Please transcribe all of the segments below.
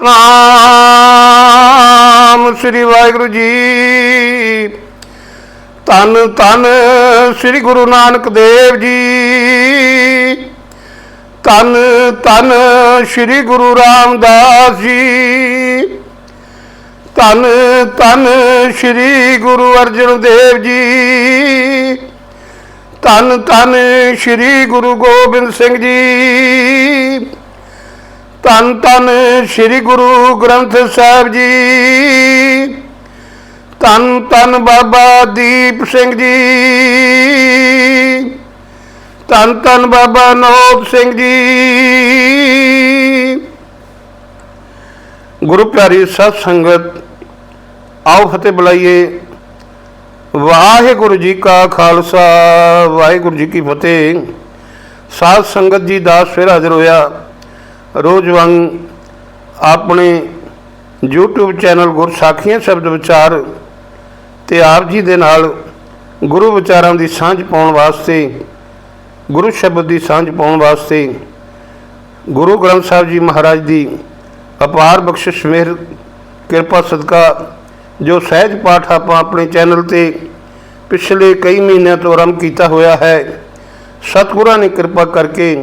सतनाम श्री वाहिगुरु जी। धन धन श्री गुरु नानक देव जी। धन धन श्री गुरु रामदास जी। धन धन श्री गुरु अर्जन देव जी। धन धन श्री गुरु गोबिंद सिंह जी। धन धन श्री गुरु ग्रंथ साहिब जी। धन धन बाबा दीप सिंह जी। धन धन बाबा नौत सिंह जी। गुरु प्यारी सत संगत, आओ फतेह बुलाइए। वाहिगुरु जी का खालसा, वाहिगुरु जी की फतेह। साध संगत जी दास फिर हाजिर होया। रोज़ वांग अपने यूट्यूब चैनल गुरसाखियां शब्द विचार ते आप जी दे नाल गुरु विचारां दी सांझ पाउण वास्ते, गुरु शब्द की सांझ पाउण वास्ते, गुरु ग्रंथ साहिब जी महाराज की अपार बख्शिश मेहर किरपा सदका जो सहज पाठ आप अपने चैनल ते पिछले कई महीनों तो आरंभ किया होया है। सतगुरां ने कृपा करके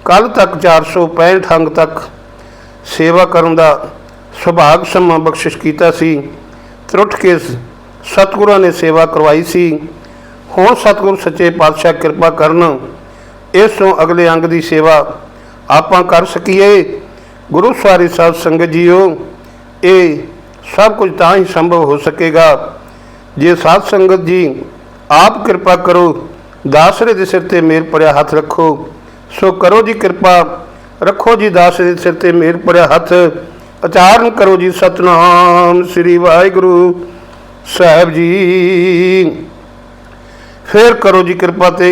कल तक 465 अंग तक सेवा करने का सुभाग समा बख्शिश किया सी। त्रुट के सतगुरां ने सेवा करवाई सी। हुण सतगुरु सच्चे पातशाह कृपा करन इस तो अगले अंग की सेवा आपां कर सकीए। गुरु सारी साध संगत जीओ, ये सब कुछ तां ही संभव हो सकेगा जे साध संगत जी आप कृपा करो। दासरे के सिर ते मेर भरिया हथ रखो, सो करो जी कृपा। रखो जी दासरे के सिर ते मेर भरिया हथ। उचारण करो जी सतनाम श्री वाहिगुरु साहिब जी। फिर करो जी कृपा ते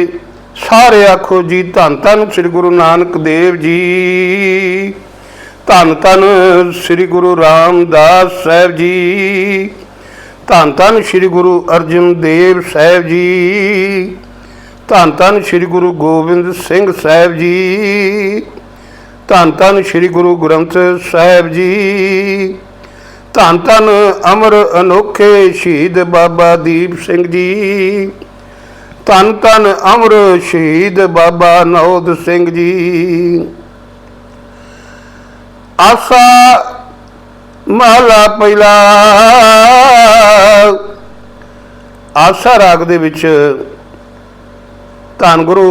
सारे आखो जी धन धन श्री गुरु नानक देव जी। धन धन श्री गुरु रामदास साहिब जी। धन धन श्री गुरु अर्जन देव साहिब जी। धन धन श्री गुरु गोबिंद सिंह साहिब जी। धन धन श्री गुरु ग्रंथ साहिब जी। धन धन अमर अनोखे शहीद बाबा दीप सिंह जी। धन धन अमर शहीद बाबा नौद सिंह जी। आसा महला पहला। आसा राग दे विच धन गुरु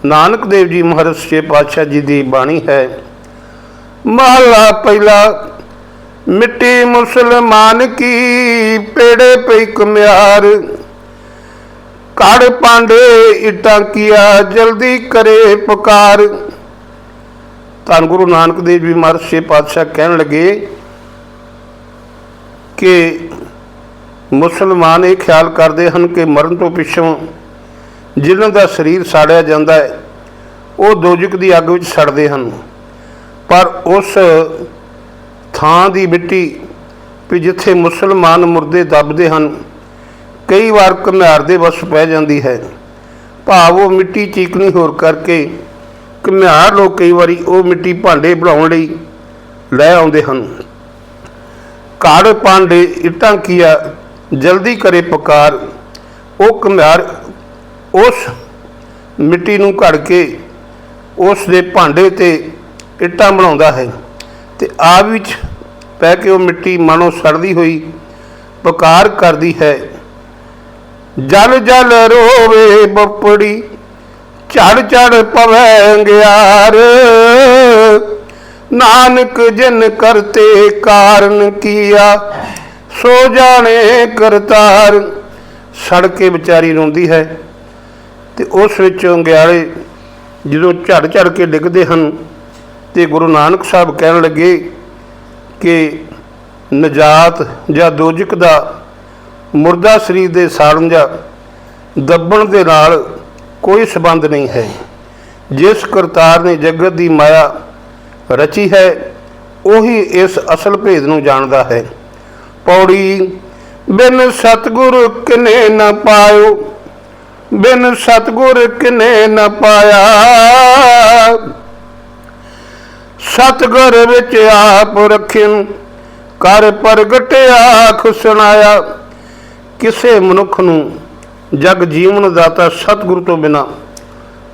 नानक देव जी महाराज सच्चे पातशाह जी की बाणी है। महला पहला। मिट्टी मुसलमान की पेड़े पे कुम्यार। काड़ पांडे इटा किया जल्दी करे पुकार। धन गुरु नानक देव जी महाराज सच्चे पातशाह कहन लगे कि मुसलमान ये ख्याल करते हैं कि मरण तो पिछों जिन्हों का शरीर साड़िया जाता है वो दोजक की अग में सड़ते हैं, पर उस थां की मिट्टी भी जिथे मुसलमान मुर्दे दबते हैं कई बार घुमियार दे वस पै जाती है। भाव वो मिट्टी चीकनी होर करके घुमियार लोग कई बार वो मिट्टी भांडे बनाने लई लै आउंदे हन। काड़ पांडे इटां किया जल्दी करे पुकार। वो घुमियार उस मिट्टी नूं घड़ के उस दे भांडे ते इटां बनाउंदा है ते आग विच पै के वो मिट्टी मानो सड़दी हुई पुकार करदी है। जल जल रोवे बपड़ी चढ़ चढ़ पवैंग्यार। नानक जिन करते कारण किया सो जाने करतार। सड़ के बेचारी रोंदी है ते उस विचों अंग्यारे जो झड़ झड़ के डिगते हैं तो गुरु नानक साहब कहन लगे कि नजात या दोजक का मुर्दा शरीर के साड़न या दबण के नाल कोई संबंध नहीं है। जिस करतार ने जगत की माया रची है वही इस असल भेद नूं जानदा है। पौड़ी। बिन सतगुर किने न पायो, बिन सतगुर किने न पाया। सतगुर विच आप रखिन कर प्रगटिया खुसनाया। किसे मनुख नूं जग जीवन दाता सतगुरु तो बिना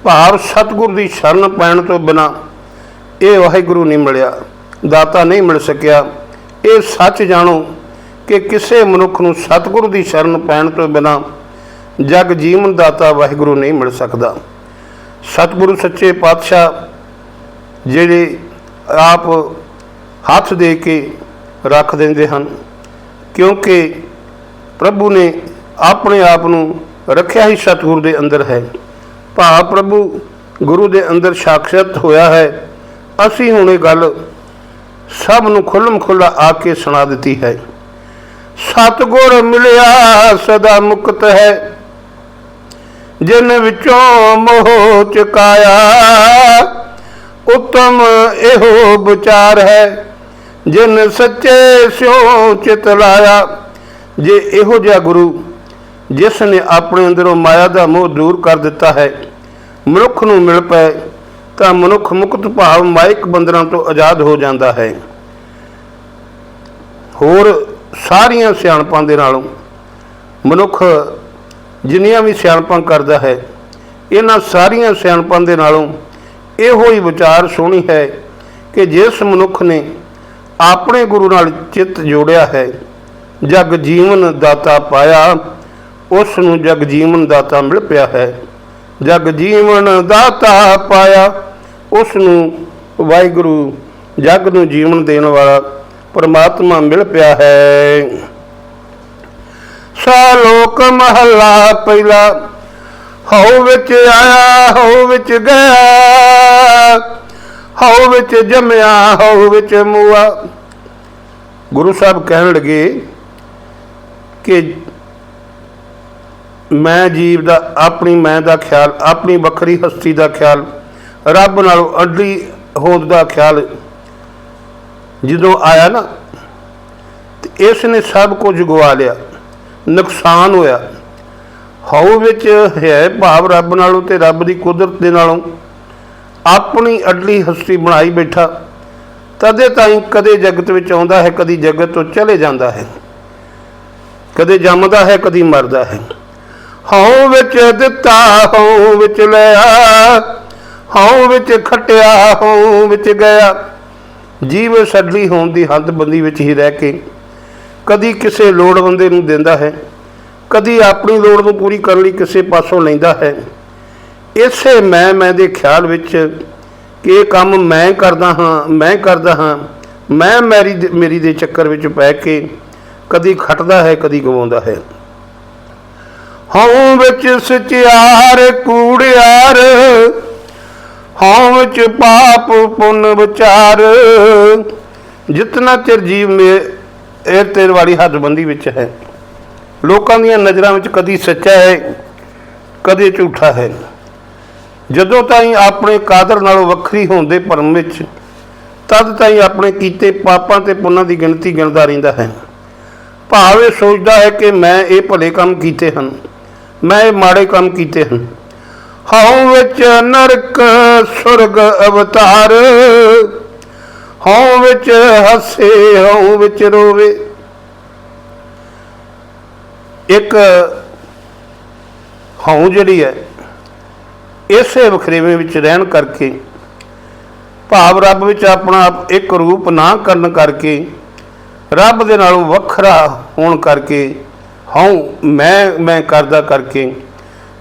भाव सतगुरु की शरण पैण तो बिना ये वाहिगुरु नहीं मिलिया, दाता नहीं मिल सकिया। ये सच जानो कि किसे मनुख नूं सतगुरु की शरण पैण तो बिना जग जीवन दाता वाहिगुरु नहीं मिल सकता। सतगुरु सच्चे पातशाह जिहड़े आप हथ दे के रख देंदे हन, क्योंकि प्रभु ने अपने आप नूं रखिया ही सतगुरु के अंदर है। भाव प्रभु गुरु के अंदर साक्षात होया है। असी हुण ये गल सब नूं खुल्लम खुल्ला आके सुना दी है। सतगुर मिलिया सदा मुक्त है, जिन विचों मोह चुकाया। उत्तम एहो विचार है, जिन सच्चे स्यों चित लाया। जे इहो जिहा गुरु जिसने अपने अंदरों माया का मोह दूर कर दिता है मनुख नूं मिल पाए तो मनुख मुक्त भाव माइक बंधना तो आज़ाद हो जाता है। होर सारिया सियाणपां दे नालों मनुख जिन्नियां भी सियाणपां करता है, इन्हां सारिया सियाणपां दे नालों इहो ही विचार सोहनी है कि जिस मनुख ने अपने गुरु नाल चित्त जोड़िया है, जग जीवन दाता पाया, उस नूं जग जीवन दाता मिल पिया है। जग जीवन दाता पाया, उस नूं वाहिगुरु जग नूं जीवन देण वाला परमात्मा मिल पिया है। सालोक महला पहला, हऊ विच आया हऊ विच गया, हऊ विच जमया हऊ विच मुआ। गुरु साहब कहन लगे कि मैं जीव दा अपनी मैं दा ख्याल, अपनी वखरी हस्ती दा ख्याल, रब नालों अड्डी होंद दा ख्याल जदों आया ना, तो इसने सब कुछ गवा लिया, नुकसान होया। हऊ विच है भाव रब नालों ते रब दी कुदरत दे नालों अपनी अडली हस्ती बनाई बैठा, तदे ताईं कदे जगत विच आउंदा है, कदी जगत तो चले जाता है, कदे जमदा है कदी मरदा है। हऊ विच दिता हऊ विच लिया, हऊ विच खटिया हऊ विच गया। जीव सडली होण दी हदबंदी विच ही रह के कदी किसी लोड़वंदे नूं दिंदा है, कदी अपनी लोड़ नूं पूरी करन लई किसी पासों लैंदा है। इसे मैं दे ख्याल विच कि ये काम मैं करदा हाँ, मैं करदा हाँ, मैं मेरी दे चक्कर विच पै के कदी खटदा है कदी गवाउंदा है। हऊ विच सचियार कूड़ियार, हऊ विच पाप पुन विचार। जितना चिर जीव में एर तेर वाली हदबंदी विच है, लोकां दीयां नज़रां विच कदी सच्चा है कदी झूठा है। जदों ताईं अपने कादर नालों वखरी होण दे भरम विच, तद ताईं अपने कीते पापां ते पुन्नां दी गिणती गिणदा रहिंदा है। भाव ये सोचता है कि मैं ये भले काम कीते हन, मैं ये माड़े काम कीते हन। हऊ विच नरक सुरग अवतार, हऊ विच हसे हऊ विच रोवे। एक हऊ जिहड़ी है इसे वखरेवे विच रहन करके, भाव रब विच अपना एक रूप ना करन करके, रब दे नालों वखरा होण करके, हऊँ मैं करदा करके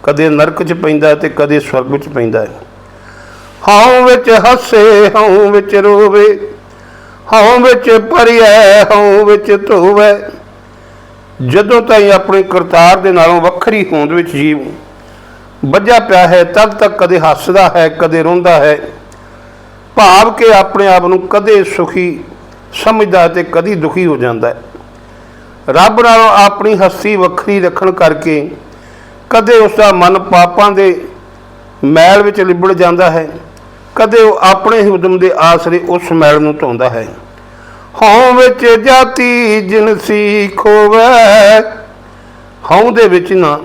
कदे नरक च पैंदा ते कदे स्वर्ग विच पैंदा है। हऊँ विच हसे हऊँ विच रोवे, हऊँ विच परिए हऊँ विच धोवे। जदों ताईं अपने करतार दे नालों वखरी होंद विच जीव बझा पिया है, तद तक कदे हसदा है कदे रोंदा है। भाव के अपने आप नूं कदे सुखी समझदा है ते कदी दुखी हो जाता है। रब नालों अपनी हस्ती वखरी रखण करके कदे उसका मन पापां दे मैल विच लिबड़ जाता है, कदे वो अपने ही उदम के आसरे उस मैल नूं धोंदा है। हऊँ विच जाति जिनसी खोवै, हऊँ दे विच ना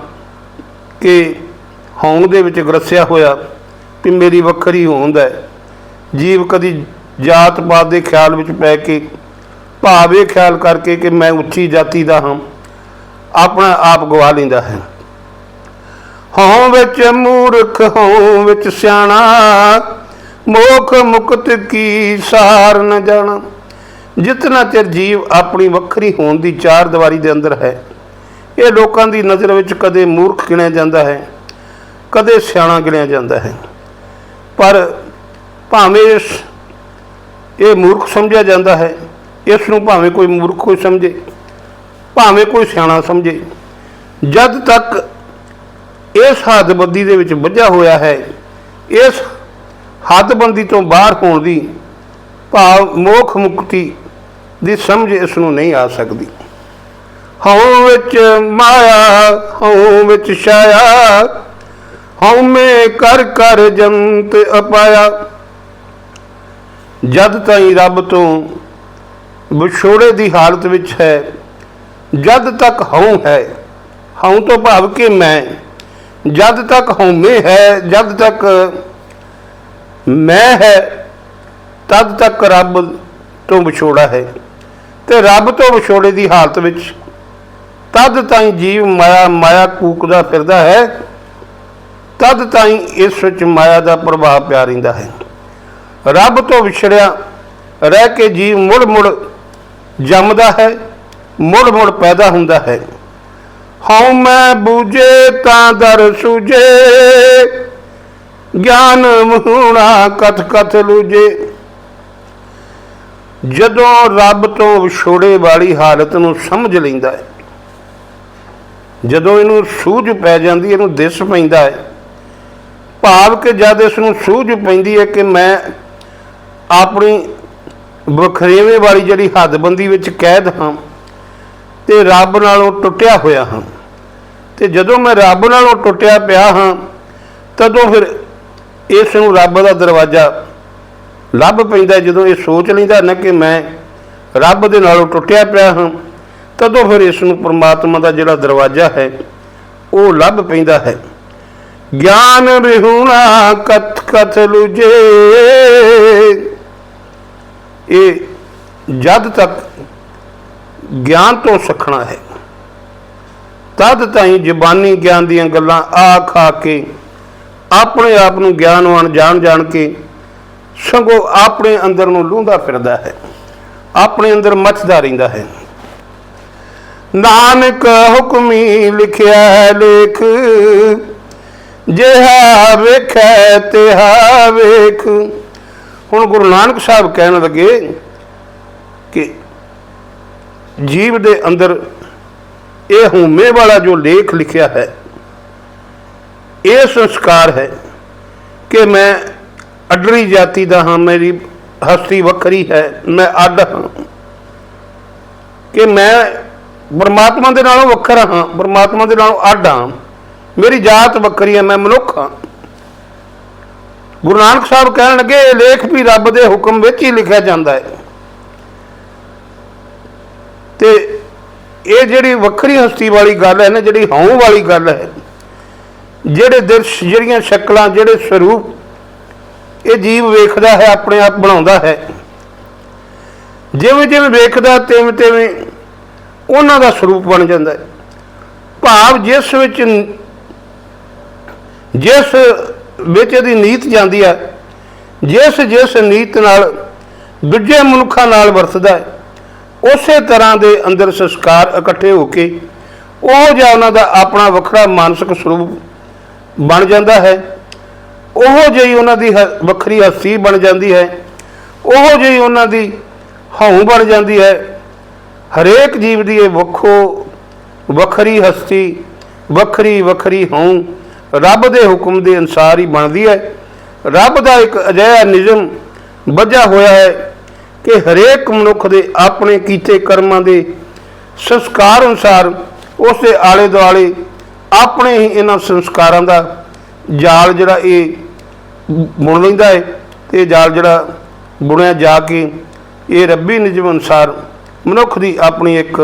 कि हऊँ दे विच ग्रसिया होया कि मेरी वखरी होंद है। जीव कदी जात पात के ख्याल में पै के भाव ये ख्याल करके कि मैं उच्ची जाति का हाँ अपना आप गवा लेंदा है। हों विच मूर्ख हों विच सियाणा, मोख मुक्त की सार न जाना। जितना चिर जीव अपनी वक्री होने की चार दीवारी के अंदर है, ये लोगों की नज़र में कदे मूर्ख गिणिया जाता है, कदे सियाणा गिणिया जाता है। पर भावें ये मूर्ख समझा जाता है, इसनूं भावें कोई मूर्ख कोई समझे, भावें कोई सियाणा समझे, जद तक इस हदबंदी दे विच वज्झा होया है, इस हदबंदी तो बाहर होने की भाव मोख मुक्ति की समझ इसनूं नहीं आ सकती। हों विच माया हों विच छाया, हों में कर कर जंत अपाया। जद ताईं रब तो विछोड़े की हालत विच है, जद तक हऊँ है, हऊँ तो भाव के मैं, जद तक हऊमे है, जद तक मैं है, तद तक रब तो विछोड़ा है। तो रब तो विछोड़े की हालत विच तद ताईं जीव माया माया कूकदा फिरदा है, तद ताईं इस विच माया का प्रभाव पिया रहिंदा है। रब तो विछड़िया रह के जीव मुड़ मुड़ जमदा है, मुड़ मुड़ पैदा हुंदा है। हऊँ मैं बूझे तां दर सूझे, ज्ञान महूणा कथ कथ लूझे। जदों रब तो विछोड़े वाली हालत नूं समझ लैंदा है, जदों इनू सूझ पै जाती, इनू दिस पैंदा है, भाव कि जद इसनूं सूझ पैंदी है कि मैं अपनी वखरेवे वाली जिहड़ी हदबंदी विच कैद हाँ ते रब नालों टुटिया होया हाँ, ते जदों मैं रब नालों टुटिया पिया हाँ, तदों फिर इस नूं रब का दरवाजा लभ पैंदा। जदों ये सोच लैंदा ना कि मैं रब दे नालों टुटिया पिया हाँ, तदों फिर इस नूं परमात्मा का जिहड़ा दरवाजा है वो लभ पैंदा है। ज्ञान विहूणा कथ कथ लूझे, ये जद तक ज्ञान तो सखना है, तद ताईं जबानी ज्ञान दीयां गल्लां आ खा के अपने आप नूं ज्ञानवान जान जान के सगों अपने अंदर नूं लूंदा फिरदा है, अपने अंदर मचदा रहिंदा है। नानक हुक्मी लिखिया लेख, जिहा वेखै तिहा वेख। हुण गुरु नानक साहब कहन लगे कि जीव दे अंदर ये हूमे वाला जो लेख लिखिया है, ये संस्कार है कि मैं अडरी जाति का हाँ, मेरी हस्ती वखरी है, मैं अड हाँ, कि मैं परमात्मा के नालों वखरा हाँ, परमात्मा के नालों अड हाँ, मेरी जात वखरी है, मैं मनुख हाँ। गुरु नानक साहब कहन लगे ये लेख भी रब के हुक्म विच ही लिखा जाता है। ते ये जिहड़ी वखरी हस्ती वाली गल है ना, जिहड़ी हऊँ वाली गल है, जिहड़े दृश्य जिहड़ियां शक्लां जिहड़े स्वरूप ये जीव वेखदा है, अपने आप बनाउंदा है, जिवें जिवें वेखदा तिवें तिवें उन्हां दा स्वरूप बन जांदा है। भाव जिस विच इहदी नीत जांदी है, जिस जिस नीत नाल दूजे मनुखां नाल वरतदा है, उस तरह के अंदर संस्कार इकट्ठे होके वो जिहा उन्हां दा अपना वखरा मानसिक स्वरूप बन जाता है, उहो जी उन्हां दी वखरी हस्ती बन जाती है, उहो जी उन्हां दी हऊँ बन जाती है। हरेक जीव की वखो वखरी हस्ती, वखरी वखरी हऊँ रब के हुक्म के अनुसार ही बनती है। रब का एक अजिहा निज़म बझा होया है कि हरेक मनुख के अपने कीते कर्मां के संस्कार अनुसार उस दे आले दुआले अपने ही इन्हां संस्कारां का जाल जिहड़ा ये बुन लैंदा है, ते जाल जिहड़ा बुनिया जाके ये रब्बी निज़म अनुसार मनुख की अपनी एक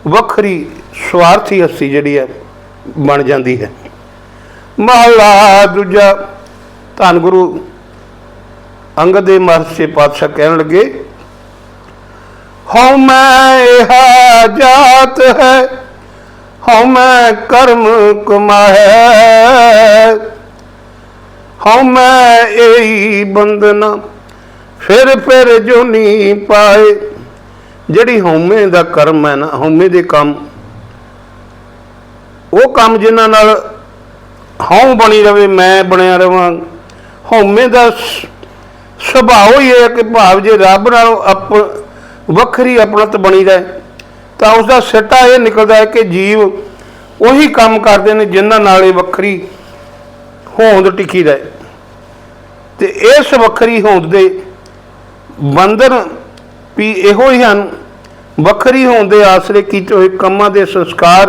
वखरी स्वार्थी हस्ती जिहड़ी है बन जाती है। महला दूजा। धन गुरु अंगद दे महर्षि पातशाह कहन लगे, हौ मैं यह जात है, हौ मैं कर्म कमाए, हौ मैं यही बंदना फिर जो नहीं पाए। जिहड़ी हौमे दा कर्म है ना, हौमे दे काम, वो काम जिन्हां नाल हौं बनी रहे, मैं बनया रवां। हौमे दा सुभाव ही है कि भाव जे रब नाल वखरी अपनत बनी रहे तो उसका सिटा यह निकलता है कि जीव उही काम करते हैं जिन्हां नाल वखरी होंद टिकी रहे। तो इस वखरी होंद दे बंधन भी इहो ही हैं, वखरी होंद दे आसरे कीते हुए कामां दे संस्कार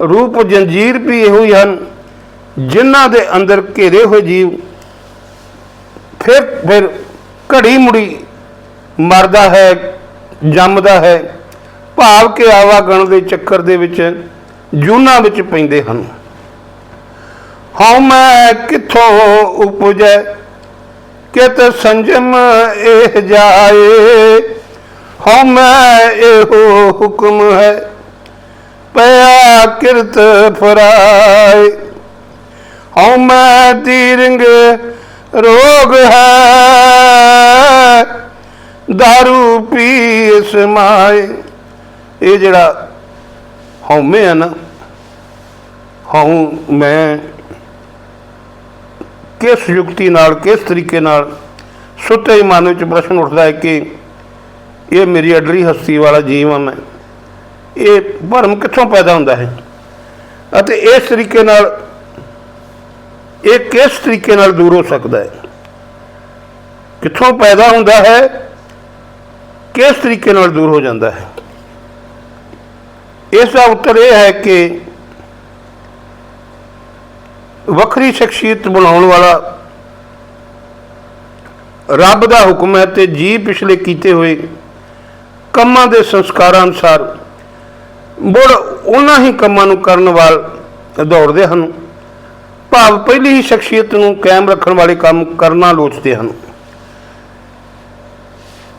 रूप जंजीर भी इहो ही हैं, जिन्हां दे अंदर घेरे हुए जीव फिर घड़ी मुड़ी मरदा है, जमदा है, भाव के आवागण के चक्कर दे विच जूना विच पैंदे हन। हौ मैं किथों उपजै कित संजम एह जाए, हौ मैं एहो हुक्म है पया किरत फराए। हौ मैं दीरंग रोग है दारू पी समाए। ये जड़ा हौमे है ना, हूँ मैं किस युक्ति नाल किस तरीके नाल सुते ही मन में प्रश्न उठता है कि ये मेरी अडरी हस्ती वाला जीव हाँ, मैं ये भरम कितों पैदा होता है, अते इस तरीके नाल ये किस तरीके नाल दूर हो सकता है, कितों पैदा होता है, किस तरीके नाल दूर हो जाता है। इसका उत्तर यह है कि वखरी शख्सियत बनाने वाला रब का हुक्म है, तो जी पिछले किए हुए कामां दे संस्कार अनुसार मुड़ उन्हां ही कामां नूं करन वाल दौड़ते हैं, भाव पहली ही शख्सियत नूं कायम रखने वाले काम करना लोचते हैं।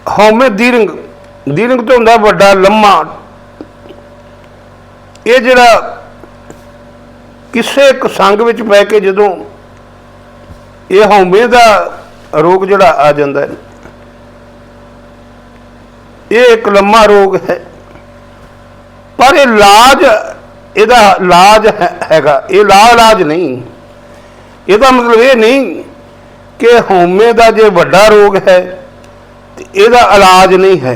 हौमे दीरंग, दीरंग तो हुंदा वड्डा लम्मा, ये जिहड़ा किसे एक संग विच पै के जदों ये हौमे दा रोग जिहड़ा आ जांदा है, ये एक लम्मा रोग है, पर ये लाज इहदा लाज हैगा, ये ला इलाज नहीं। इसका मतलब ये नहीं कि हौमे दा जे वड्डा रोग है तो इहदा इलाज नहीं है।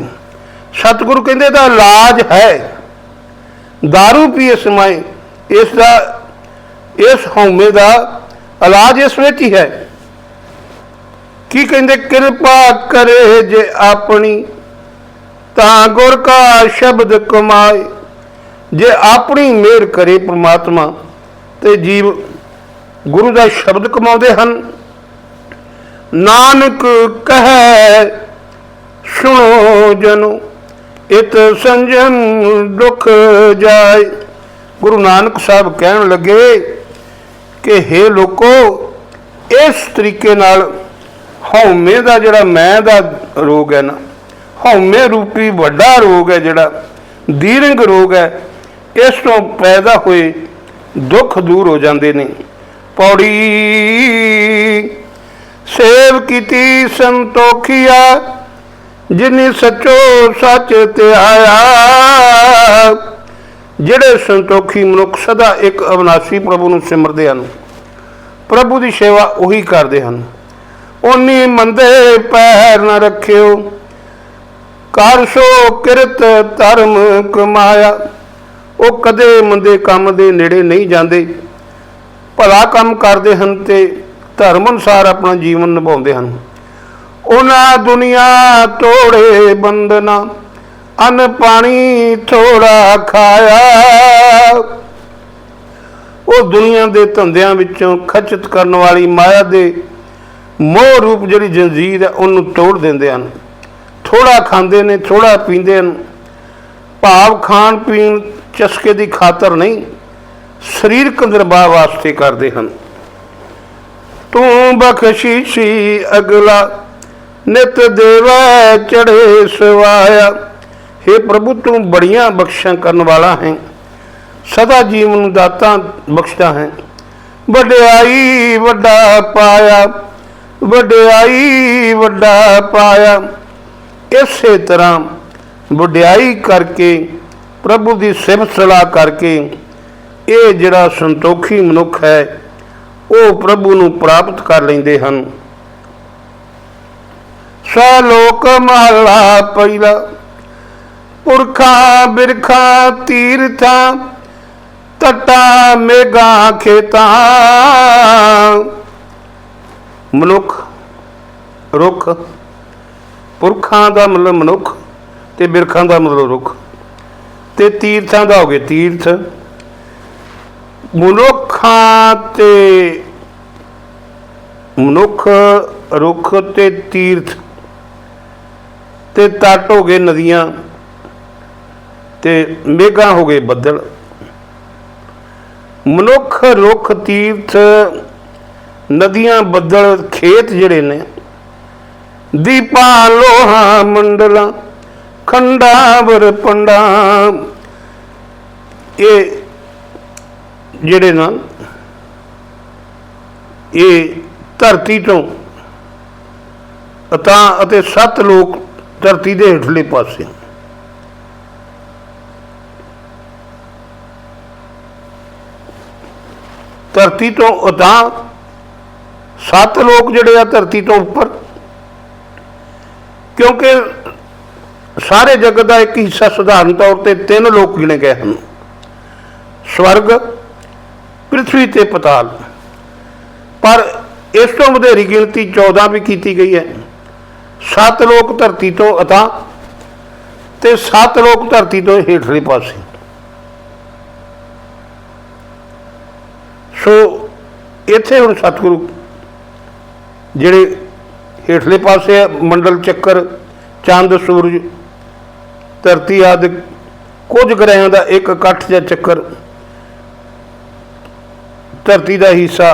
सतगुरु कहंदे इहदा इलाज है, दारू पीए समाए इसका इस हौमे का इलाज इस विच ही है। की कहंदे कृपा करे जे अपनी तां गुर का शब्द कमाए। जे अपनी मेहर करे परमात्मा तो जीव गुरु का शब्द कमाते हैं। नानक कहे सुनो जनो इत संजम दुख जाए। गुरु नानक साहब कहन लगे कि हे लोको, इस तरीके नाल हौमे का जिहड़ा मैं दा रोग है ना, हौमे रूपी वड्डा रोग है जिहड़ा दीरंग रोग है, इस तो पैदा हुए दुख दूर हो जाते हैं। पौड़ी सेव कीती संतोखिया जिन्नी सचो सच ते आया। जिहड़े संतोखी मनुख सदा एक अविनाशी प्रभु नूं सिमरदे हन, प्रभु की सेवा उही करते हैं। उन्नी मंदे पैर न रखियो कर सो किरत धर्म कमाया। वो कदे मंदे काम दे नेड़े नहीं जाते, भला काम करते हैं ते धर्म अनुसार अपना जीवन निभाते हैं। उन्हां दुनिया तोड़े बंदना अन्न पानी थोड़ा खाया। वो दुनिया के धंधियां विचों खचत करने वाली माया दे मोह रूप जिहड़ी जंजीर है उन्होंने तोड़ देंदे हैं। थोड़ा खांदे ने, थोड़ा पींदे हैं, भाव खाण पीण चस्के की खातर नहीं, शरीरक निर्वाह वास्ते करते हैं। तू बख्शीशी अगला नित देवै चढ़े सवाया। हे प्रभु तू बड़ियां बख्शां करन वाला है, सदा जीवन दाता बख्शदा है। वड्याई वड्डा पाया, वड्याई वड्डा पाया। इसे तरह वड्याई करके प्रभु की सिफत सलाह करके ये जिहड़ा संतोखी मनुख है वो प्रभु नूं प्राप्त कर लेंदे हन। सलोक महला पहिला, पुरखा बिरखा तीरथा, तटा मेघा खेता। मनुख रुख, पुरखा का मतलब मनुख, ते बिरखा का मतलब रुख, ते तीर्थां दा हो गए तीर्थ। मनुखां ते मनुख रुख ते तीर्थ ते तट हो गए नदियां, ते मेघां हो गए बदल। मनुख रुख तीर्थ नदियां बदल खेत जिहड़े ने, दीपा लोहा मंडला, खंडावर पंडा, ये जिहड़े ना ये धरती तो अता अते सत्त लोक धरती दे हेठले पासे। धरती तो अता सत्त लोक जिहड़े आ धरती तो उपर, क्योंकि सारे जगत का एक हिस्सा साधारण तौर पर तीन लोक गिने गए हैं, स्वर्ग, पृथ्वी ते पताल। पर इस तो वधेरी गिनती 14 भी की गई है। 7 लोक धरती तो अता ते 7 लोक धरती तो हेठले पासे। सो इत्थे हुण सतगुरु जिहड़े हेठले पासे मंडल चक्कर, चंद सूरज, धरती आदि कुछ ग्रहां का एक इकट्ठ या चक्कर, धरती का हिस्सा,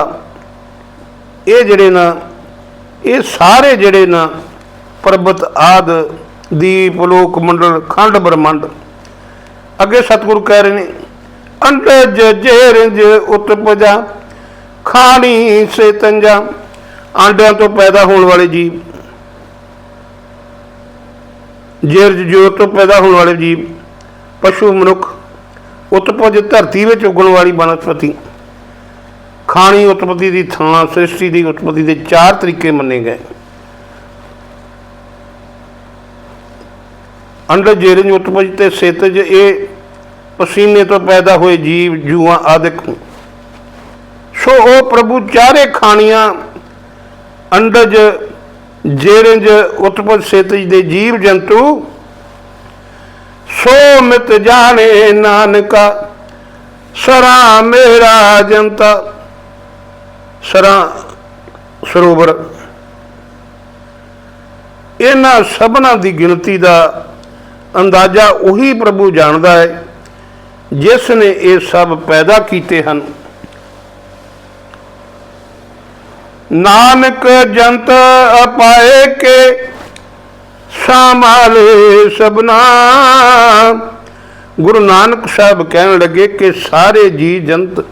ये जिहड़े ना ये सारे जिहड़े ना पर्वत आदि, दीप लोक मंडल, खंड ब्रह्मंड। अगे सतगुरु कह रहे हैं, अंडज जेरज उत्पजा, खानी से तंजा। आंडियां तो पैदा होने वाले जीव, जेरज जोर तो पैदा होने वाले जीव, पशु मनुख, उत्पज धरती में उगण वाली वनस्पति, खानी उत्पत्ति की थां, सृष्टि की उत्पत्ति के 4 तरीके मन्ने गए। अंडज जेरज उत्पज ते सेतज, ये पसीने तो पैदा हुए जीव जूआ आदिक। सो ओ प्रभु चारे खानियां अंडज जेरज उत्पज सेतज दे जीव जंतु, सो मित जाने नानका, सरा मेरा जनता। सरा सरोवर, इन्हां सबना की गिनती का अंदाजा उही प्रभु जानता है जिसने ये सब पैदा किए हैं। नानक जंत अपाए के, संभाले सबना। गुरु नानक साहब कहने लगे कि सारे जी जंत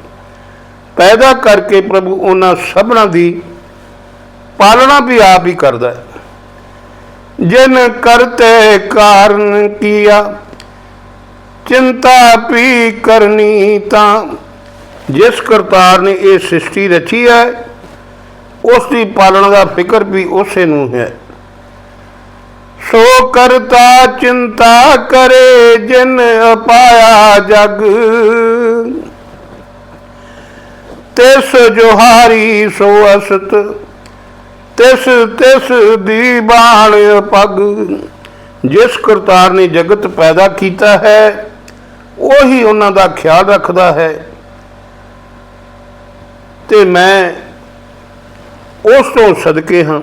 पैदा करके प्रभु उन्हां सबना की पालना भी आप ही करता है। जिन करते कारण किया, चिंता भी करनी ता। जिस करतार ने ये सृष्टि रची है उसकी पालना का फिक्र भी उसे नूं है। सो करता चिंता करे, जिन अपाया जग, तिस जोहारी सो असत, तिस तिस दी बाण पग। जिस करतार ने जगत पैदा किया है वही उन्हां दा ख्याल रखता है, ते मैं उस तो सदके हाँ,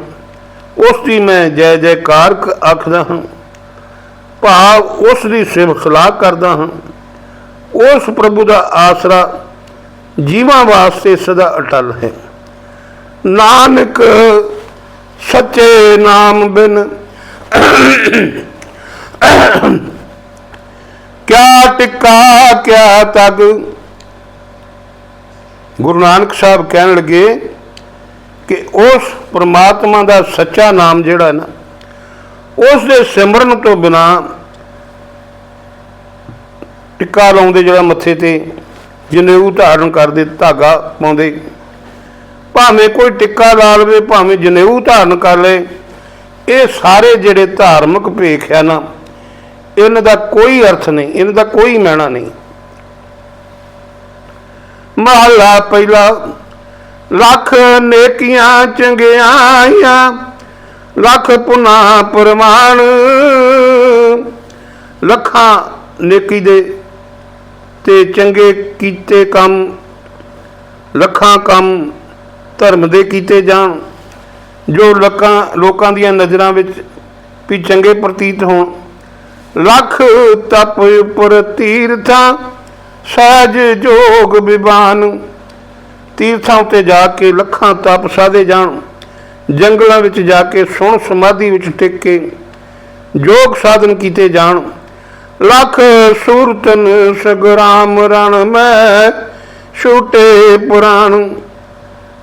उसकी मैं जय जयकार आखदा हाँ, भाव उसकी सिफत सलाह करदा हाँ। उस प्रभु का आसरा जीवां वास्ते सदा अटल है। नानक सच्चे नाम बिन क्या टिक्का क्या तग। गुरु नानक साहब कहन लगे कि उस परमात्मा का सच्चा नाम जिहड़ा ना, उस दे सिमरन तो बिना टिक्का लाउंदे जिहड़ा मत्थे ते जनेऊ धारण करदे, धागा पाउंदे, भावें कोई टिक्का ला लवे, भावें जनेऊ धारण कर ले, ये सारे जिहड़े धार्मिक भेख है ना, इन्हां दा कोई अर्थ नहीं, इन्हां दा कोई मैना नहीं। महला पहला। लख नेकियां चंगियाइयां लख पुना प्रमाण। लखां नेकी दे ते चंगे कीते काम, लखां काम धर्म दे कीते जाण, जो लोकां दियां नज़रां विच भी चंगे प्रतीत होण। लख तप उपर तीर्थां सहज जोग विबान। तीर्थां उत्ते जाके लखां तप साधे जाण, जंगलों में जाके सुण समाधि विच टिक के जोग साधन किए जाण। लख सूरतन सगराम रण में छूटे पुराण।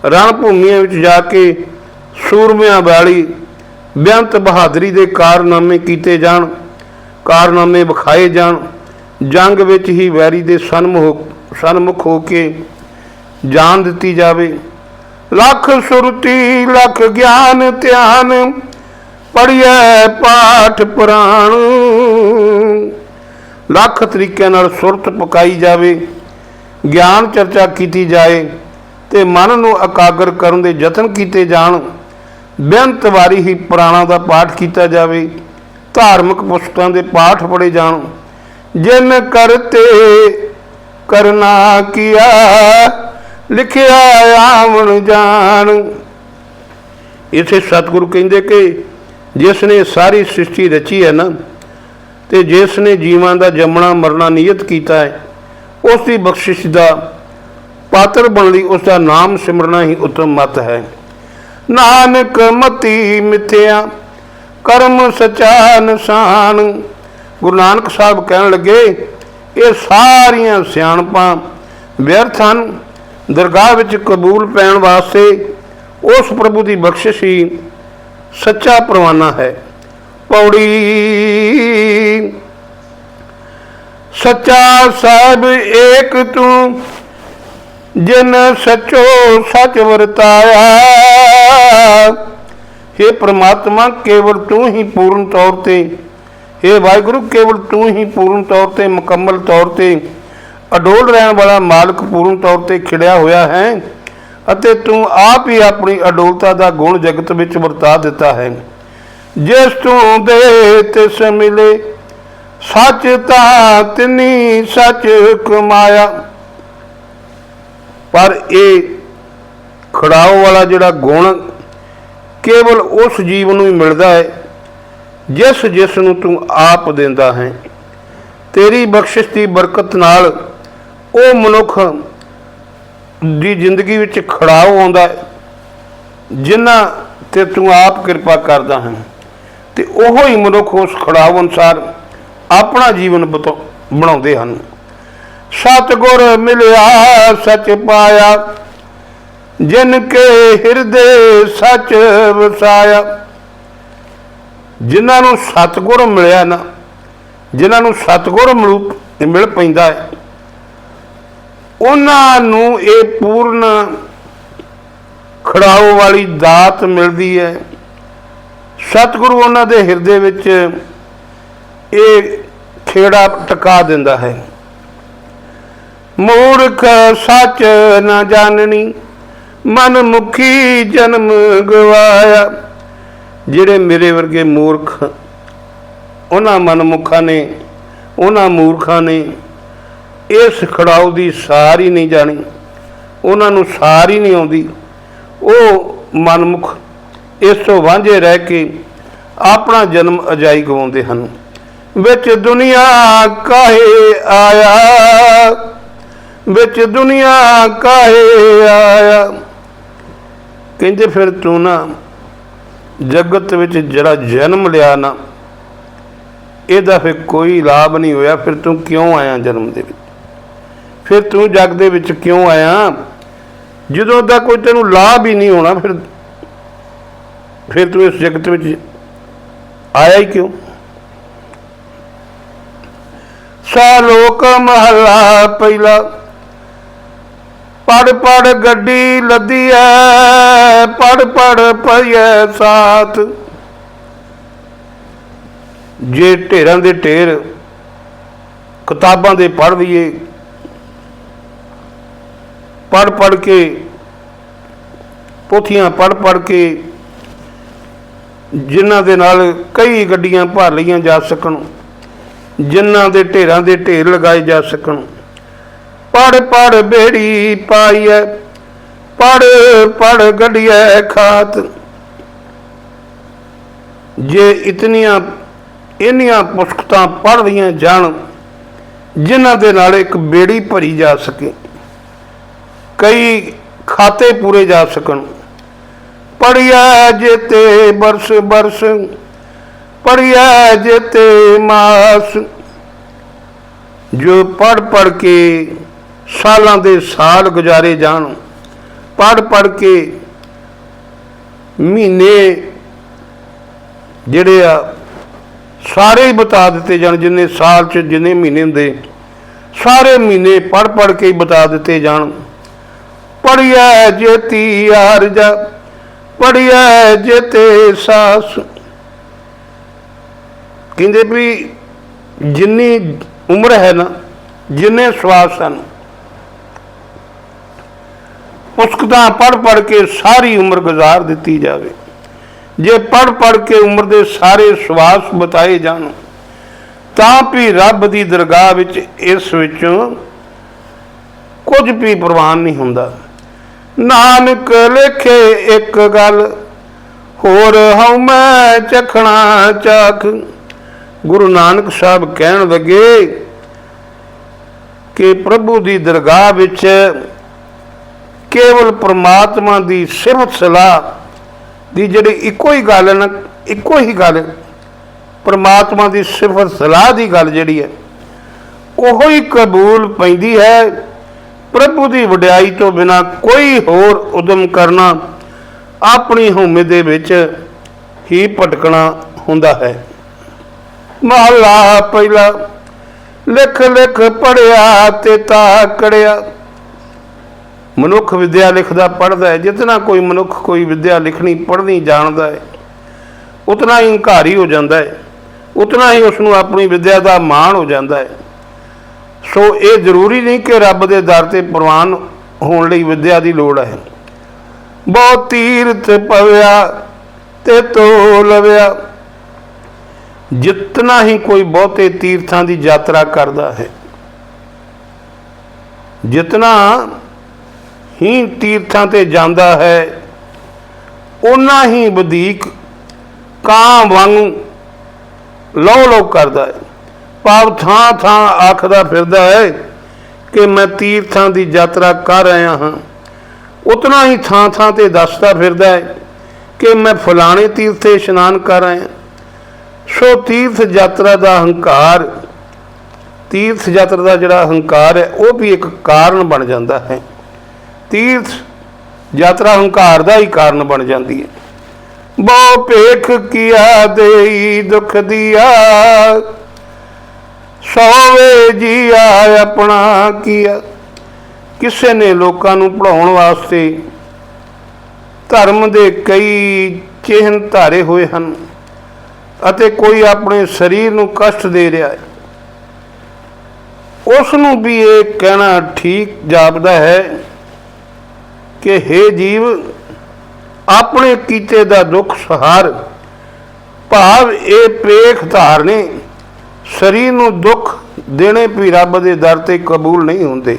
रण भूमिया में जाके सूरमियां वाली बेअंत बहादरी के कारनामे किए जाण, कारनामे विखाए जाण। जंग विच ही वैरी दे सन्मुख हो के जान दी जाए। लख सुरती लख ज्ञान ध्यान पढ़िए पाठ पुराण। लख तरीके नाल सुरत पकाई जाए, ज्ञान चर्चा की जाए, ते मन नूं एकागर करन दे यतन किए जाण। बेअंत वारी ही पुराणों का पाठ किया जाए, धार्मिक पुस्तकों के पाठ पढ़े जाण। जिन करते करना किया लिखिया आवन जान। इसे सतगुरु कहते कि जिसने सारी सृष्टि रची है ना, तो जिसने जीवां का जमना मरना नियत किया है, उसकी बख्शिश का पात्र बन ली उसका नाम सिमरना ही उत्तम मत है। नानक मती मिथ्या कर्म सचा निशान। गुरु नानक साहब कहन लगे ये सारियां सियाणपां व्यर्थ हन। दरगाह विच कबूल पैण वास्ते उस प्रभु की बख्शिश ही सच्चा परवाना है। पौड़ी। सच्चा साहिब एक तू जिन सचो सच वरताया। हे परमात्मा केवल तू ही पूर्ण तौर पर, हे वाहिगुरु केवल तू ही पूर्ण तौर पर मुकम्मल तौर पर अडोल रहने वाला मालिक पूर्ण तौर पर खिड़िया होया है, अते तू आप ही अपनी अडोलता का गुण जगत विच वरता दिता है। जिस तू दे तिस मिले सच ता तिनी सच कमाया। पर ये खड़ाओ वाला जिहड़ा गुण केवल उस जीव नूं ही मिलता है जिस जिस नूं तू आप देंदा है। तेरी बख्शिश की बरकत नाल वो मनुख की जिंदगी विच खड़ाओ आउंदा है जिन्हां ते तू आप कृपा करदा है, ते ओहो ही मनुख उस खड़ाओ अनुसार अपना जीवन बनाउंदे हन। सतगुर मिलिया सच पाया जिनके हिरदे सच वसाया। जिन्होंने सतगुर मिलिया ना, जिन्होंने सतगुर मिल पैंदा है, उन्होंने ये पूर्ण खड़ाओ वाली दात मिलती है। सतगुरु उन्होंने हिरदे विच ये खेड़ा टका दिंदा है। मूर्ख सच न जाननी मन मुखी जन्म गवाया। जिहड़े मेरे वर्गे मूर्ख उन्हां मनमुखा ने, उन्हां मूर्खा ने इस खड़ाऊ की सार ही नहीं जानी, उन्होंने सार ही नहीं आती। वो मनमुख इस तो वांझे रह के अपना जन्म अजाई गवाउंदे हन। विच दुनिया काहे आया, विच दुनिया काहे आया। कहते फिर तू ना जगत विच जिहड़ा जन्म लिया ना, ਇਹਦਾ फिर कोई लाभ नहीं होया। फिर तू क्यों आया जन्म दे विच? फिर तू जग दे विच क्यों आया जदों दा कोई तेनू लाभ ही नहीं होना? फिर तू इस जगत विच आया ही क्यों? सालोक महला पहला, पढ़ पढ़ गड्डी लदी है, पढ़ पढ़ पईए साथ। जे ढेरां दे ढेर किताबां दे पढ़ लईए, पढ़ पढ़ के पोथियां पढ़ पढ़ के जिन्हां दे नाल कई गड्डियां भर लईआं जा सकन, जिन्हां दे ढेरां दे ढेर लगाए जा सकन। पढ़ पढ़ बेड़ी पाई है, पढ़ पढ़ गड्डिया खात। जे इतनियां इन्नियां पुस्तकां पढ़ लईआं जाण जिन्हां दे नाल एक बेड़ी भरी जा सके, कई खाते पूरे जा सकन। पढ़िया जेते बरस बरस, पढ़िया जेते मास। जो पढ़ पढ़ के सालां दे साल गुजारे जान, पढ़ पढ़ के महीने जिहड़े आ सारे ही बता दिते जान, जिन्ने साल च जिन्ने महीने हुंदे सारे महीने पढ़ पढ़ के ही बता दिते जान। पढ़िया जेती आरजा, पढ़िया जेते सास। कहंदे भी जिन्नी उम्र है ना, जिन्ने श्वास हैं, पुस्तकां पढ़ पढ़ के सारी उम्र गुजार दी जाए। जे पढ़ पढ़ के उम्र के सारे श्वास बताए जान, तां भी रब की दरगाह विच इस विचों कुछ भी प्रवान नहीं हुंदा। नानक लिखे एक गल, होर हूँ मैं चखना चाख। गुरु नानक साहब कहन लगे कि प्रभु की दरगाह विच केवल परमात्मा की सिफत सलाह की जिहड़ी इको ही गल है ना, इको ही गल परमात्मा की सिफत सलाह की गल जिहड़ी है उहो ही कबूल पैंदी है। प्रभु की वडियाई तो बिना कोई होर उदम करना अपनी हौमे दे विच ही भटकना हुंदा है। महला पहला, लिख लिख पढ़िया ते ताकड़िया। मनुख विद्या लिखदा पढ़दा है। जितना कोई मनुख कोई विद्या लिखनी पढ़नी जानता है, उतना ही हंकारी हो जाता है, उतना ही उसनूं अपनी विद्या का माण हो जाता है। सो ये जरूरी नहीं कि रब के दर ते प्रवान होने लई विद्या की लोड़ है। बहुत तीरथ पविया ते तो लविया। जितना ही कोई बहुते तीर्थां की यात्रा करता है, जितना ही तीर्थां ते जांदा है, उन्ना ही वधीक कां वांगू लौ लौ करता है। भाव थां थां आखदा फिरदा है कि मैं तीर्थां की यात्रा कर आया हाँ, उतना ही थां थां ते दसदा फिरदा है कि मैं फलाने तीर्थ ते इशनान कर आया। सो तीर्थ यात्रा का हंकार, तीर्थ यात्रा का जिहड़ा हंकार है वह भी एक कारण बन जाता है। तीर्थ यात्रा हंकार का ही कारण बन जाती है। बहु भेख किया देई दुख दिया, सौवे जिया अपना किया। किसी ने लोगों को पढ़ाने वास्ते धर्म के कई चिन्ह धारे हुए हैं, अते कोई अपने शरीर को कष्ट दे रहा है, उसनों भी ये कहना ठीक जापदा है कि हे जीव, अपने कीते दा दुख सहार। भाव ये पेख धारने शरीर को दुख देने भी रब के दर ते कबूल नहीं होंदे।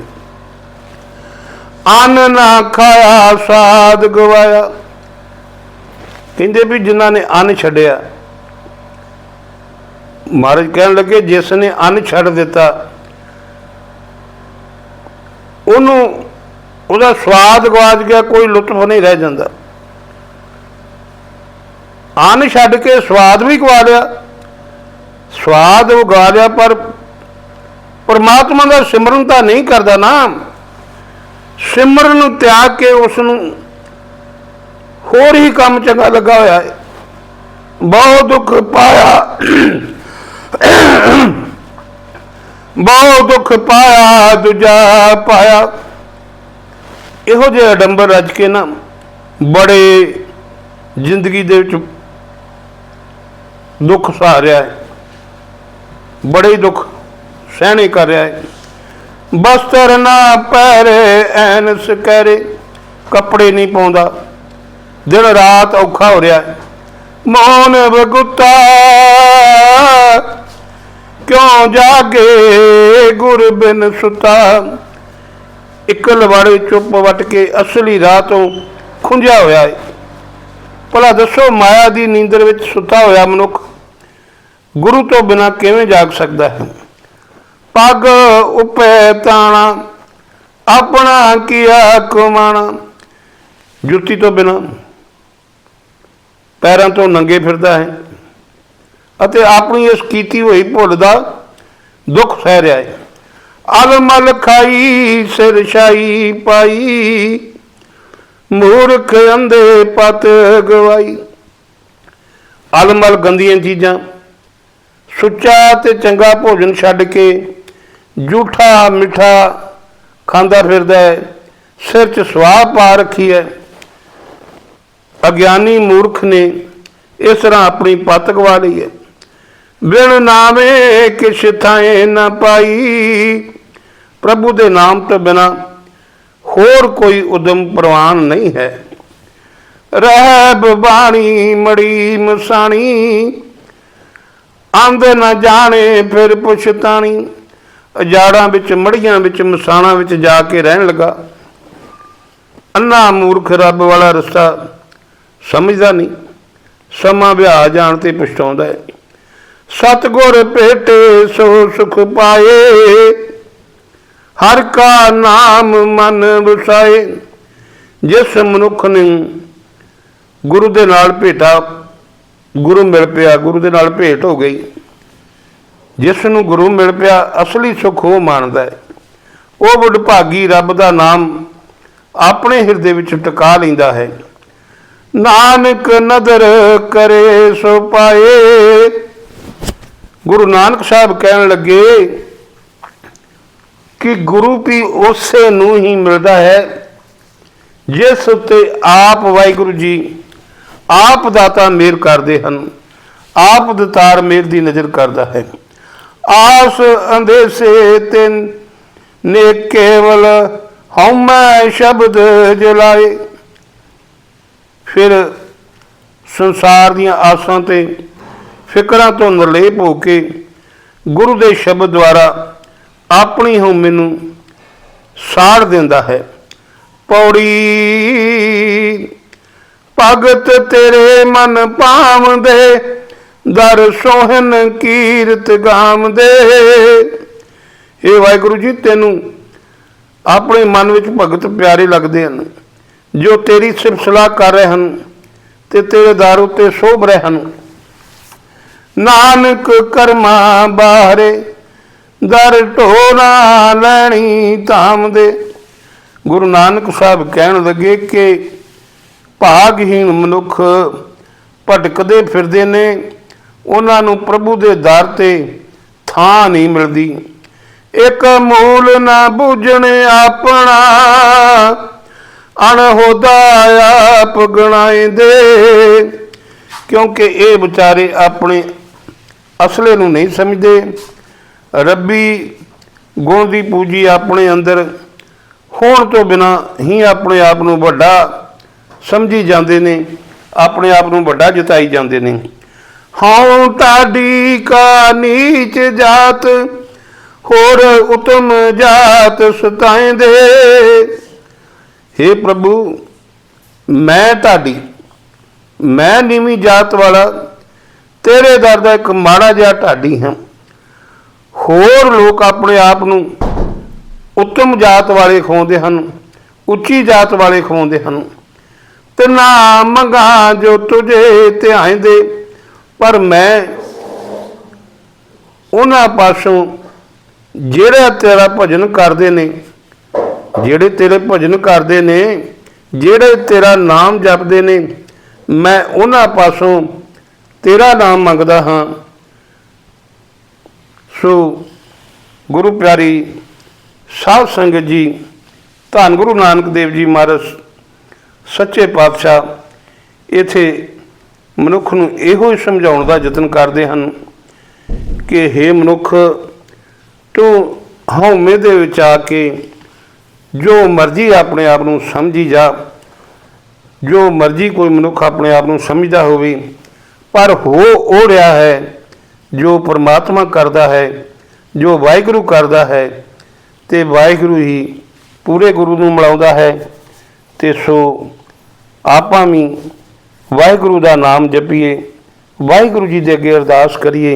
अन्न ना खाया साध गवाया। कहते भी जिन्हों ने अन्न छड्डिया, महाराज कहन लगे जिसने अन्न छड्ड दिता उहदा स्वाद गवाच गया, कोई लुत्फ नहीं रह जाता। ਅੰਨ ਛੱਡ ਕੇ ਸਵਾਦ ਵੀ ਗਵਾ ਲਿਆ, ਸਵਾਦ ਉਗਾ ਲਿਆ, ਪਰ ਪਰਮਾਤਮਾ ਦਾ ਸਿਮਰਨ ਤਾਂ ਨਹੀਂ ਕਰਦਾ ਨਾ। ਸਿਮਰਨ ਨੂੰ ਤਿਆਗ ਕੇ ਉਸ ਨੂੰ ਹੋਰ ਹੀ ਕੰਮ ਚੰਗਾ ਲੱਗਾ ਹੋਇਆ ਹੈ। ਬਹੁਤ ਦੁੱਖ ਪਾਇਆ, ਬਹੁਤ ਦੁੱਖ ਪਾਇਆ, ਦੂਜਾ ਪਾਇਆ। ਇਹੋ ਜਿਹੇ ਅਡੰਬਰ ਰਚ ਕੇ ਨਾ ਬੜੇ ਜ਼ਿੰਦਗੀ ਦੇ ਵਿੱਚ ਦੁੱਖ ਸਹਾ ਰਿਹਾ ਹੈ, ਬੜੇ ਹੀ ਦੁੱਖ ਸਹਿਣੇ ਕਰ ਰਿਹਾ ਹੈ। ਬਸਤਰ ਨਾ ਪਹਿਰੇ ਐਨ ਸਕੈਰੇ, ਕੱਪੜੇ ਨਹੀਂ ਪਾਉਂਦਾ, ਦਿਨ ਰਾਤ ਔਖਾ ਹੋ ਰਿਹਾ ਹੈ। ਮੌਨ ਬਗੁੱਤਾ ਕਿਉਂ ਜਾਗੇ, ਗੁਰ ਬਿਨ ਸੁਤਾ। ਇੱਕ ਲਵਾੜੇ ਚੁੱਪ ਵੱਟ ਕੇ ਅਸਲੀ ਰਾਹ ਤੋਂ ਖੁੰਝਿਆ ਹੋਇਆ ਹੈ। ਭਲਾ ਦੱਸੋ, ਮਾਇਆ ਦੀ ਨੀਂਦਰ ਵਿੱਚ ਸੁੱਤਾ ਹੋਇਆ ਮਨੁੱਖ ਗੁਰੂ ਤੋਂ ਬਿਨਾਂ ਕਿਵੇਂ ਜਾਗ ਸਕਦਾ ਹੈ? ਪੱਗ ਉੱਪੇ ਤਾਣਾ, ਆਪਣਾ ਕੀਆ ਕਮਾਣਾ। ਜੁੱਤੀ ਤੋਂ ਬਿਨਾਂ ਪੈਰਾਂ ਤੋਂ ਨੰਗੇ ਫਿਰਦਾ ਹੈ ਅਤੇ ਆਪਣੀ ਇਸ ਕੀਤੀ ਹੋਈ ਭੁੱਲ ਦਾ ਦੁੱਖ ਸਹਿ ਰਿਹਾ ਹੈ। ਅਲਮਲ ਖਾਈ ਸਿਰ ਛਾਈ ਪਾਈ, ਮੂਰਖ ਅੰਧੇ ਪਤ ਗਵਾਈ। ਅਲਮਲ ਗੰਦੀਆਂ ਚੀਜ਼ਾਂ, ਸੁੱਚਾ ਤੇ ਚੰਗਾ ਭੋਜਨ ਛੱਡ ਕੇ ਜੂਠਾ ਮਿੱਠਾ ਖਾਂਦਾ ਫਿਰਦਾ ਹੈ, ਸਿਰ 'ਚ ਸਵਾਹ ਪਾ ਰੱਖੀ ਹੈ। ਅਗਿਆਨੀ ਮੂਰਖ ਨੇ ਇਸ ਤਰ੍ਹਾਂ ਆਪਣੀ ਪੱਤ ਗਵਾ ਲਈ ਹੈ। ਬਿਨ ਨਾਮੇ ਕਿਛ ਥਾਏ ਨਾ ਪਾਈ, ਪ੍ਰਭੂ ਦੇ ਨਾਮ ਤੋਂ ਬਿਨਾਂ ਹੋਰ ਕੋਈ ਉਦਮ ਪ੍ਰਵਾਨ ਨਹੀਂ ਹੈ। ਰਹਿਬ ਬਾਣੀ ਮੜੀ ਮਸਾਣੀ, ਅੰਧ ਨਾ ਜਾਣੇ ਫਿਰ ਪੁਛਤਾਣੀ। ਅਜਾੜਾਂ ਵਿੱਚ, ਮੜੀਆਂ ਵਿੱਚ, ਮਸਾਣਾਂ ਵਿੱਚ ਜਾ ਕੇ ਰਹਿਣ ਲੱਗਾ। ਅੰਨਾ ਮੂਰਖ ਰੱਬ ਵਾਲਾ ਰਸਤਾ ਸਮਝਦਾ ਨਹੀਂ, ਸਮਾਂ ਵਿਆਹ ਜਾਣ ਤੇ ਪਛਤਾਉਂਦਾ ਹੈ। ਸਤਿਗੁਰ ਭੇਟੇ ਸੋ ਸੁਖ ਪਾਏ, ਹਰ ਕਾ ਨਾਮ ਮਨ ਵਸਾਏ। ਜਿਸ ਮਨੁੱਖ ਨੇ ਗੁਰੂ ਦੇ ਨਾਲ ਭੇਟਾ, ਗੁਰੂ ਮਿਲ ਪਿਆ, ਗੁਰੂ ਦੇ ਨਾਲ ਭੇਟ ਹੋ ਗਈ, ਜਿਸ ਨੂੰ ਗੁਰੂ ਮਿਲ ਪਿਆ, ਅਸਲੀ ਸੁੱਖ ਉਹ ਮਾਣਦਾ ਹੈ। ਉਹ ਵਡਭਾਗੀ ਰੱਬ ਦਾ ਨਾਮ ਆਪਣੇ ਹਿਰਦੇ ਵਿੱਚ ਟਿਕਾ ਲੈਂਦਾ ਹੈ। ਨਾਨਕ ਨਦਰ ਕਰੇ ਸੋ ਪਾਏ। ਗੁਰੂ ਨਾਨਕ ਸਾਹਿਬ ਕਹਿਣ ਲੱਗੇ ਕਿ ਗੁਰੂ ਵੀ ਉਸੇ ਨੂੰ ਹੀ ਮਿਲਦਾ ਹੈ ਜਿਸ ਉੱਤੇ ਆਪ ਵਾਹਿਗੁਰੂ ਜੀ ਆਪ ਦਾਤਾ ਮਿਹਰ ਕਰਦੇ ਹਨ, ਆਪ ਦਤਾਰ ਮਿਹਰ ਦੀ ਨਜ਼ਰ ਕਰਦਾ ਹੈ। ਆਸ ਅੰਦੇਸੇ ਤੇ ਨੇ ਕੇਵਲ ਹਉਮੈ ਸ਼ਬਦ ਜਲਾਏ। ਫਿਰ ਸੰਸਾਰ ਦੀਆਂ ਆਸਾਂ ਤੇ ਫਿਕਰਾਂ ਤੋਂ ਨਿਰਲੇਪ ਹੋ ਕੇ ਗੁਰੂ ਦੇ ਸ਼ਬਦ ਦੁਆਰਾ ਆਪਣੀ ਹਉਮੈ ਨੂੰ ਸਾੜ ਦਿੰਦਾ ਹੈ। ਪੌੜੀ ਭਗਤ ਤੇਰੇ ਮਨ ਭਾਵਦੇ, ਦਰ ਸੋਹਣ ਕੀਰਤ ਗਾਵਦੇ। ਇਹ ਵਾਹਿਗੁਰੂ ਜੀ, ਤੈਨੂੰ ਆਪਣੇ ਮਨ ਵਿੱਚ ਭਗਤ ਪਿਆਰੇ ਲੱਗਦੇ ਹਨ, ਜੋ ਤੇਰੀ ਸਿਫਤ ਸਲਾਹ ਕਰ ਰਹੇ ਹਨ ਤੇ ਤੇਰੇ ਦਰ ਉੱਤੇ ਸੋਭ ਰਹੇ ਹਨ। ਨਾਨਕ ਕਰਮਾ ਬਾਹਰੇ, ਦਰ ਢੋਣਾ ਲੈਣੀ ਧਾਮ ਦੇ। ਗੁਰੂ ਨਾਨਕ ਸਾਹਿਬ ਕਹਿਣ ਲੱਗੇ ਕਿ ਭਾਗਹੀਣ ਮਨੁੱਖ ਭਟਕਦੇ ਫਿਰਦੇ ਨੇ, ਉਹਨਾਂ ਨੂੰ ਪ੍ਰਭੂ ਦੇ ਦਰ ਤੇ ਥਾਂ ਨਹੀਂ ਮਿਲਦੀ। ਇੱਕ ਮੂਲ ਨਾ ਬੂਝਣ ਆਪਣਾ, ਅਣਹੋਦਾ ਆਪ ਗਣਾਏਂਦੇ। ਕਿਉਂਕਿ ਇਹ ਵਿਚਾਰੇ ਆਪਣੇ ਅਸਲੇ ਨੂੰ ਨਹੀਂ ਸਮਝਦੇ। ਰੱਬੀ ਗੁਣ ਦੀ ਪੂਜੀ ਆਪਣੇ ਅੰਦਰ ਹੋਣ ਤੋਂ ਬਿਨਾਂ ਹੀ ਆਪਣੇ ਆਪ ਨੂੰ ਵੱਡਾ ਸਮਝੀ ਜਾਂਦੇ ਨੇ, ਆਪਣੇ ਆਪ ਨੂੰ ਵੱਡਾ ਜਤਾਈ ਜਾਂਦੇ ਨੇ। ਹਉ ਤੁਹਾਡੀ ਕਾ ਨੀਚ ਜਾਤ, ਹੋਰ ਉਤਮ ਜਾਤ ਸਤਾਏਂਦੇ। ਹੇ ਪ੍ਰਭੂ, ਮੈਂ ਨੀਵੀਂ ਜਾਤ ਵਾਲਾ ਤੇਰੇ ਦਰ ਦਾ ਇੱਕ ਮਾੜਾ ਜਿਹਾ ਢਾਡੀ ਹਾਂ। ਹੋਰ ਲੋਕ ਆਪਣੇ ਆਪ ਨੂੰ ਉੱਤਮ ਜਾਤ ਵਾਲੇ ਖਵਾਉਂਦੇ ਹਨ, ਉੱਚੀ ਜਾਤ ਵਾਲੇ ਖਵਾਉਂਦੇ ਹਨ, तिना मंगा जो तुझे ध्यान दे। पर मैं उन्हां पासों ਜਿਹੜੇ तेरा भजन करते ने, ਜਿਹੜੇ तेरे भजन करते ने, ਜਿਹੜੇ तेरा नाम जपते ने, मैं उन्हां पासों तेरा नाम मंगदा हाँ। सो गुरु प्यारी साध संगत जी, धन गुरु नानक देव जी महाराज सच्चे पातशाह इत्थे मनुख नूं इहो ही समझाउण दा यतन करदे हन कि हे मनुख, तू हौमे दे विच आके जो मर्जी अपने आप नूं समझी जा, जो मर्जी कोई मनुख अपने आप नूं समझदा होवे, पर हो ओ रहा है जो परमात्मा करता है, जो वाहिगुरू करता है, ते वाहिगुरू ही पूरे गुरु नूं मिलाउंदा है। ते सो आपां भी वाहिगुरू दा नाम जपीए, वाहिगुरू जी दे अगे अरदास करिए,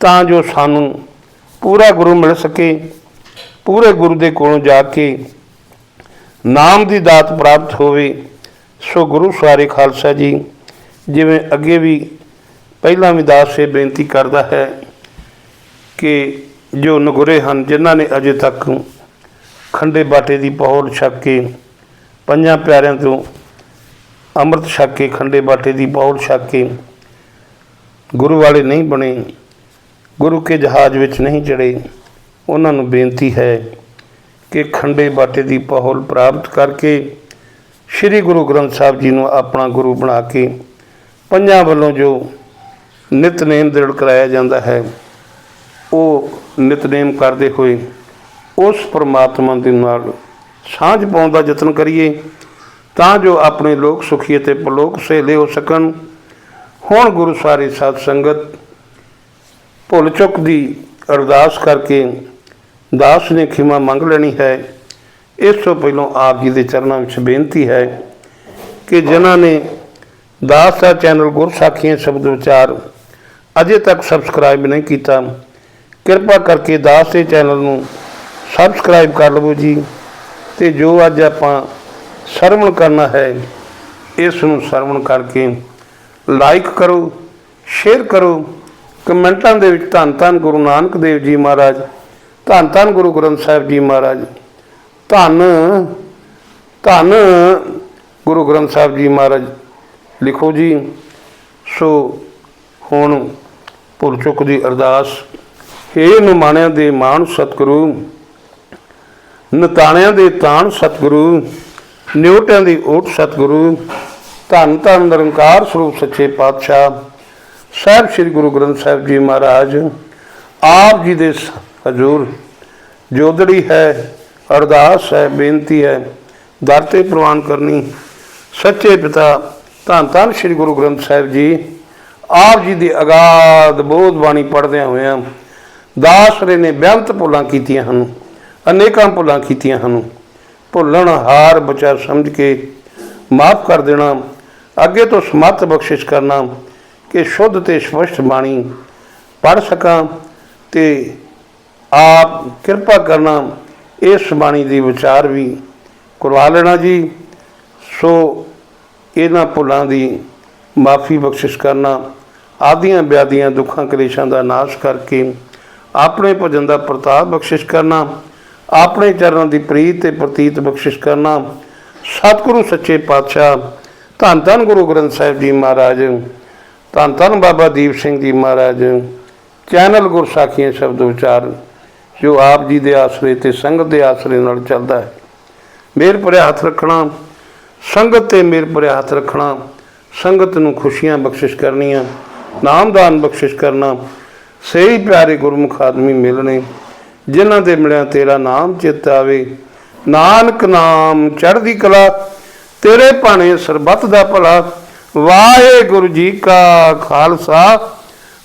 तां जो सानूं पूरा गुरु मिल सके, पूरे गुरु दे कोलों जाके नाम दी दात प्राप्त होवे। सो गुरु सारे खालसा जी, जिवें अगे भी पहला भी दास से बेनती करता है कि जो नगुरे हैं जिन्हों ने अजे तक खंडे बाटे की पहल छक के, पंजां प्यारिਆਂ तो अमृत छक के, खंडे बाटे की पहल छक के गुरु वाले नहीं बने, गुरु के जहाज़ विच नहीं चढ़े, उन्होंने बेनती है कि खंडे बाटे की पहल प्राप्त करके श्री गुरु ग्रंथ साहब जी को अपना गुरु बना के पंजां वालों जो नितनेम दृढ़ कराया जाता है, वो नितनेम करते हुए उस परमात्मा के नाल सांझ पाउण दा यतन करिए, तां जो अपने लोक सुखी ते परलोक सहेले हो सकन। हुण गुरु सारी साध संगत भुल चुक दी अरदास करके दास ने खिमा मंग लेनी है। इस तो पहलों आप जी के चरणों में बेनती है कि जिन्हों ने दास का चैनल गुरसाखियां शब्द विचार अजे तक सबसक्राइब नहीं किया, कृपा करके दास के चैनल में सबसक्राइब कर लवो जी। तो जो अज आप सरवण करना है, इसनूं सरवण करके लाइक करो, शेयर करो, कमेंटां दे विच धन धन गुरु नानक देव जी महाराज, धन धन गुरु ग्रंथ साहिब जी महाराज, धन धन गुरु ग्रंथ साहिब जी महाराज लिखो जी। सो हुण भुल चुक दी अरदास, हे निमाणिਆਂ दे मान सतगुरु, नताणिਆਂ दे ताण सतगुरु, न्योटिਆਂ दी ओट सतगुरु, धन धन निरंकार स्वरूप सच्चे पातशाह साहिब श्री गुरु ग्रंथ साहिब जी महाराज आप जी दे हजूर जोदड़ी है, अरदास है, बेनती है, दरते प्रवान करनी। सच्चे पिता धन धन श्री गुरु ग्रंथ साहिब जी आप जी की अगाध बोध बाणी पढ़द्या होया दास रे ने बेअंत भुलां कीतियां हन, अनेकां भुलां कीतियां हन। भुलण हार बचा समझ के माफ़ कर देना, अगे तो समर्थ बख्शिश करना कि शुद्ध ते स्पष्ट बाणी पढ़ सकां, ते आप कृपा करना इस बाणी की विचार भी करवा लेना जी। सो इन्हां भुलां दी माफ़ी बख्शिश करना, आदियां ब्यादियां दुखां कलेशां का नाश करके अपने भजन का प्रताप बख्शिश करना, अपने चरणों की प्रीत ते प्रतीत बख्शिश करना। सतगुरु सच्चे पातशाह धन धन गुरु ग्रंथ साहिब जी महाराज, धन धन बाबा दीप सिंह जी महाराज, चैनल गुरसाखियां शब्द विचार जो आप जी के आसरे ते संगत के आसरे नाल चलता है। मेर भरिया हथ रखना, संगत ते मेर भरिया हथ रखना, संगत नूं खुशियां बख्शिश करनियां, नामदान बख्शिश करना। सही प्यारे गुरमुख आदमी मिलने जिन्हां दे मिलिया तेरा नाम चित आवे, नानक नाम चढ़दी कला, तेरे भाणे सरबत दा भला। वाहेगुरु जी का खालसा,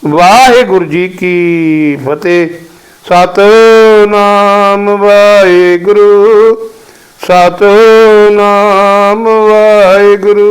वाहेगुरु जी की फतेह। सतनाम वाहेगुरु, सतनाम वाहेगुरु।